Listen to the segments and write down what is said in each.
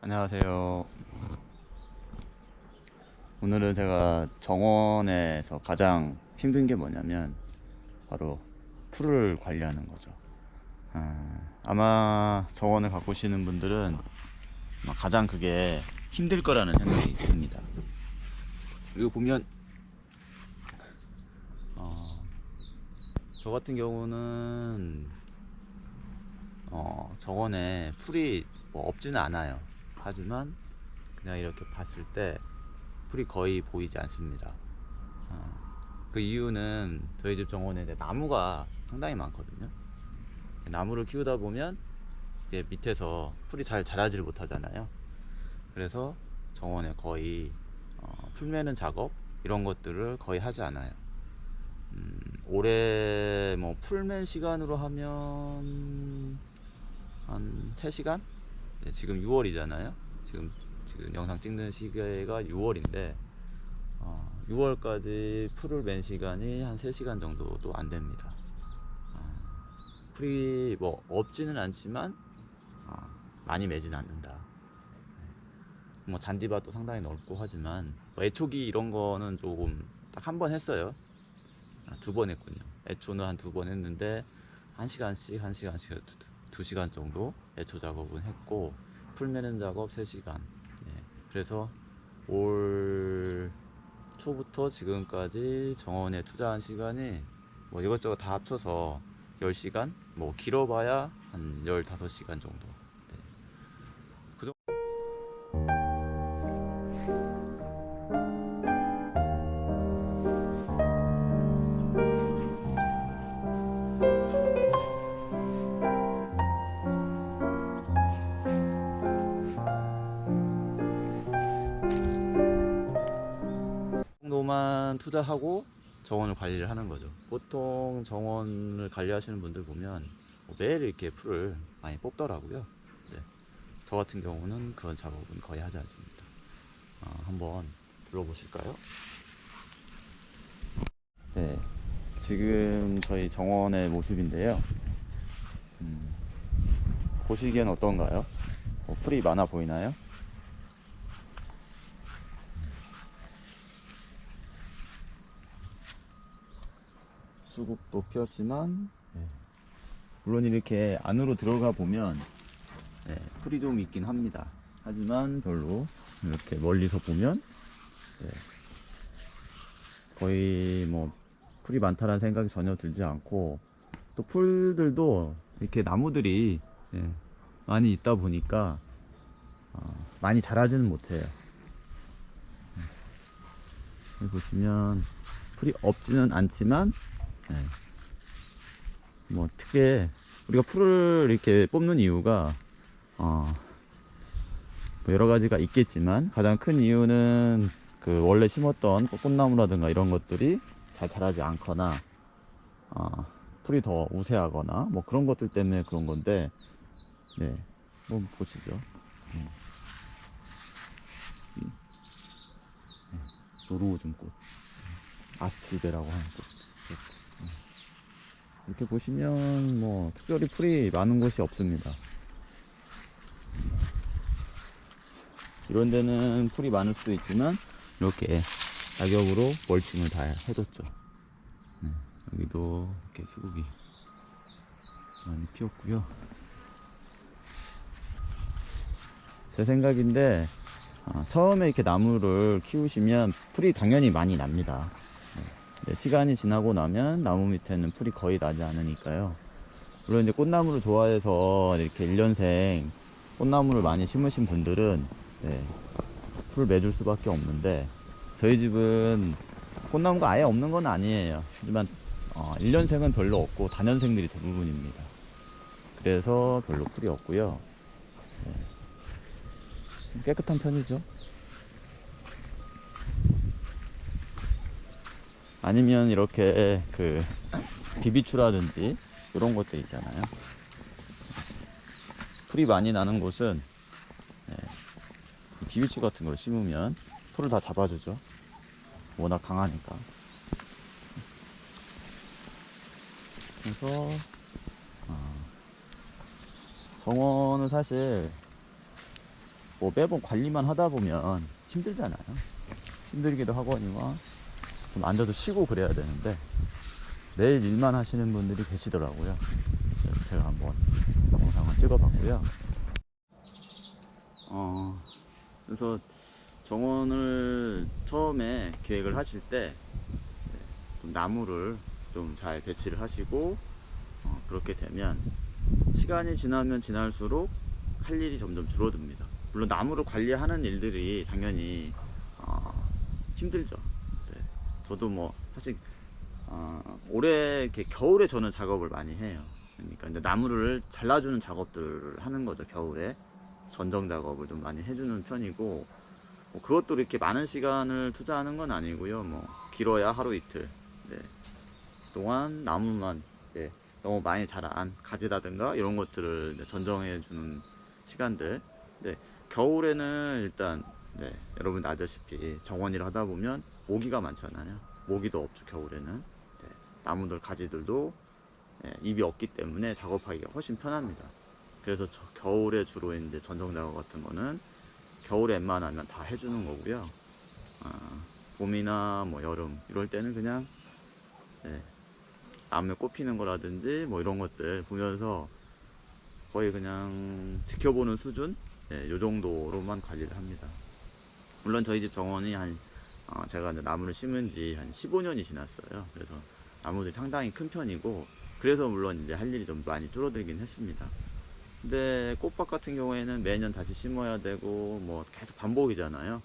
안녕하세요. 오늘은 제가 정원에서 가장 힘든 게 뭐냐면 바로 풀을 관리하는 거죠. 아마 정원을 가꾸시는 분들은 아마 가장 그게 힘들 거라는 생각이 듭니다. 그리고 보면 어, 저 같은 경우는 정원에 풀이 뭐 없지는 않아요. 하지만 그냥 이렇게 봤을 때 풀이 거의 보이지 않습니다. 그 이유는 저희 집 정원에 이제 나무가 상당히 많거든요. 나무를 키우다 보면 이제 밑에서 풀이 잘 자라지를 못하잖아요. 그래서 정원에 거의 풀 매는 작업 이런 것들을 거의 하지 않아요. 올해 뭐 풀 맨 시간으로 하면 한 3시간? 지금 6월이잖아요. 지금 영상 찍는 시기가 6월인데 6월까지 풀을 맨 시간이 한 3시간 정도도 안 됩니다. 풀이 뭐 없지는 않지만 많이 매진 않는다. 뭐 잔디밭도 상당히 넓고 하지만 뭐 애초기 이런 거는 조금 딱 한 번 했어요. 2번 했군요. 애초는 한 2번 했는데 1시간씩 1시간씩 2시간 정도 애초 작업은 했고 풀 매는 작업 3시간. 그래서 올 초부터 지금까지 정원에 투자한 시간이 뭐 이것저것 다 합쳐서 10시간? 뭐 길어봐야 한 15시간 정도. 네. 그 정도만 투자하고 정원을 관리를 하는 거죠. 보통 정원을 관리하시는 분들 보면 매일 이렇게 풀을 많이 뽑더라고요. 네. 저 같은 경우는 그런 작업은 거의 하지 않습니다. 한번 둘러보실까요? 네, 지금 저희 정원의 모습인데요. 음, 보시기엔 어떤가요? 풀이 많아 보이나요? 수국도 피었지만 물론 이렇게 안으로 들어가 보면 풀이 좀 있긴 합니다. 하지만 별로 이렇게 멀리서 보면 거의 뭐 풀이 많다는 생각이 전혀 들지 않고 또 풀들도 이렇게 나무들이 많이 있다 보니까 많이 자라지는 못해요. 여기 보시면 풀이 없지는 않지만 뭐 특히 우리가 풀을 이렇게 뽑는 이유가 뭐 여러 가지가 있겠지만 가장 큰 이유는 그 원래 심었던 꽃나무라든가 이런 것들이 잘 자라지 않거나 풀이 더 우세하거나 뭐 그런 것들 때문에 그런 건데 네, 한번 보시죠. 이 노루오줌꽃, 아스틸베라고 하는 꽃. 이렇게 보시면 뭐 특별히 풀이 많은 곳이 없습니다. 이런 데는 풀이 많을 수도 있지만 이렇게 낙엽으로 멀칭을 다 해뒀죠. 여기도 이렇게 수국이 많이 피었고요. 제 생각인데 처음에 이렇게 나무를 키우시면 풀이 당연히 많이 납니다. 시간이 지나고 나면 나무 밑에는 풀이 거의 나지 않으니까요. 물론 이제 꽃나무를 좋아해서 이렇게 1년생 꽃나무를 많이 심으신 분들은 풀 매줄 수밖에 없는데 저희 집은 꽃나무가 아예 없는 건 아니에요. 하지만 1년생은 별로 없고 다년생들이 대부분입니다. 그래서 별로 풀이 없고요. 깨끗한 편이죠. 아니면 이렇게 그 비비추라든지 이런 것들 있잖아요. 풀이 많이 나는 곳은 비비추 같은 걸 심으면 풀을 다 잡아주죠. 워낙 강하니까. 그래서 정원은 사실 뭐 매번 관리만 하다 보면 힘들잖아요. 힘들기도 하거니와 좀 앉아서 쉬고 그래야 되는데 매일 일만 하시는 분들이 계시더라고요. 그래서 제가 한번 영상을 찍어봤고요. 그래서 정원을 처음에 계획을 하실 때 좀 나무를 좀 잘 배치를 하시고 그렇게 되면 시간이 지나면 지날수록 할 일이 점점 줄어듭니다. 물론 나무를 관리하는 일들이 당연히 힘들죠. 네. 저도 뭐 사실 올해 이렇게 겨울에 저는 작업을 많이 해요. 그러니까 이제 나무를 잘라주는 작업들을 하는 거죠. 겨울에 전정 작업을 좀 많이 해주는 편이고, 뭐 그것도 이렇게 많은 시간을 투자하는 건 아니고요. 뭐 길어야 하루 이틀. 네. 동안 나무만 너무 많이 자란 가지라든가 이런 것들을 전정해 주는 시간들. 네. 겨울에는 일단 여러분 아시다시피 정원일 하다 보면 모기가 많잖아요. 모기도 없죠, 겨울에는. 네. 나무들 가지들도 잎이 없기 때문에 작업하기가 훨씬 편합니다. 그래서 겨울에 주로 이제 전정 작업 같은 거는 겨울에 웬만하면 다 해주는 거고요. 봄이나 뭐 여름 이럴 때는 그냥 나무에 꽃 피는 거라든지 뭐 이런 것들 보면서 거의 그냥 지켜보는 수준, 요 정도로만 관리를 합니다. 물론 저희 집 정원이 제가 이제 나무를 심은 지 한 15년이 지났어요. 그래서 나무들이 상당히 큰 편이고, 그래서 물론 이제 할 일이 좀 많이 줄어들긴 했습니다. 근데 꽃밭 같은 경우에는 매년 다시 심어야 되고 뭐 계속 반복이잖아요.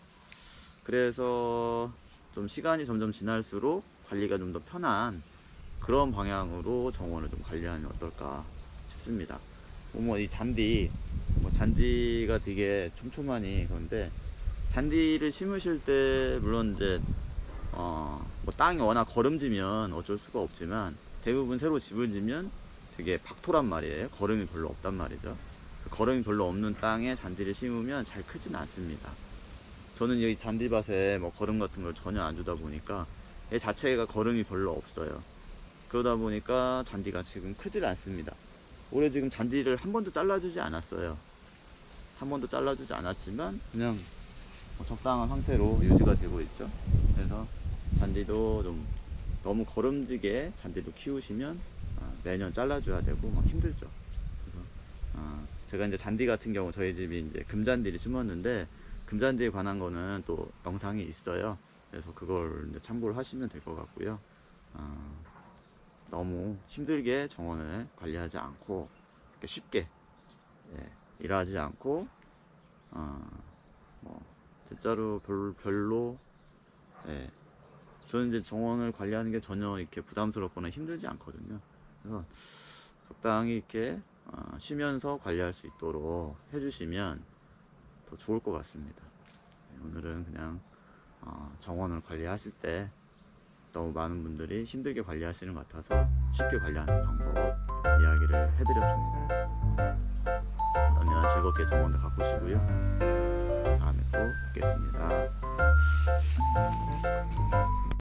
그래서 좀 시간이 점점 지날수록 관리가 좀 더 편한 그런 방향으로 정원을 좀 관리하면 어떨까 싶습니다. 뭐 이 잔디가 되게 촘촘하니, 그런데 잔디를 심으실 때 물론 이제 뭐 땅이 워낙 거름지면 어쩔 수가 없지만, 대부분 새로 집을 지면 되게 박토란 말이에요. 거름이 별로 없단 말이죠. 거름이 별로 없는 땅에 잔디를 심으면 잘 크진 않습니다. 저는 여기 잔디밭에 뭐 거름 같은 걸 전혀 안 주다 보니까 얘 자체가 거름이 별로 없어요. 그러다 보니까 잔디가 지금 크질 않습니다. 올해 지금 잔디를 한 번도 잘라주지 않았어요. 한 번도 잘라주지 않았지만 그냥 적당한 상태로 유지가 되고 있죠. 그래서 잔디도 좀 너무 거름지게 잔디도 키우시면 매년 잘라줘야 되고 막 힘들죠. 그래서 제가 이제 잔디 같은 경우 저희 집이 이제 금잔디를 심었는데, 금잔디에 관한 거는 또 영상이 있어요. 그래서 그걸 이제 참고를 하시면 될 것 같고요. 너무 힘들게 정원을 관리하지 않고 쉽게 일하지 않고 뭐 진짜로 별로 저는 이제 정원을 관리하는 게 전혀 이렇게 부담스럽거나 힘들지 않거든요. 그래서 적당히 이렇게 쉬면서 관리할 수 있도록 해주시면 더 좋을 것 같습니다. 오늘은 그냥 정원을 관리하실 때 너무 많은 분들이 힘들게 관리하시는 것 같아서 쉽게 관리하는 방법 이야기를 해드렸습니다. 그러면 즐겁게 정원을 가꾸시고요. 다음에 또 뵙겠습니다.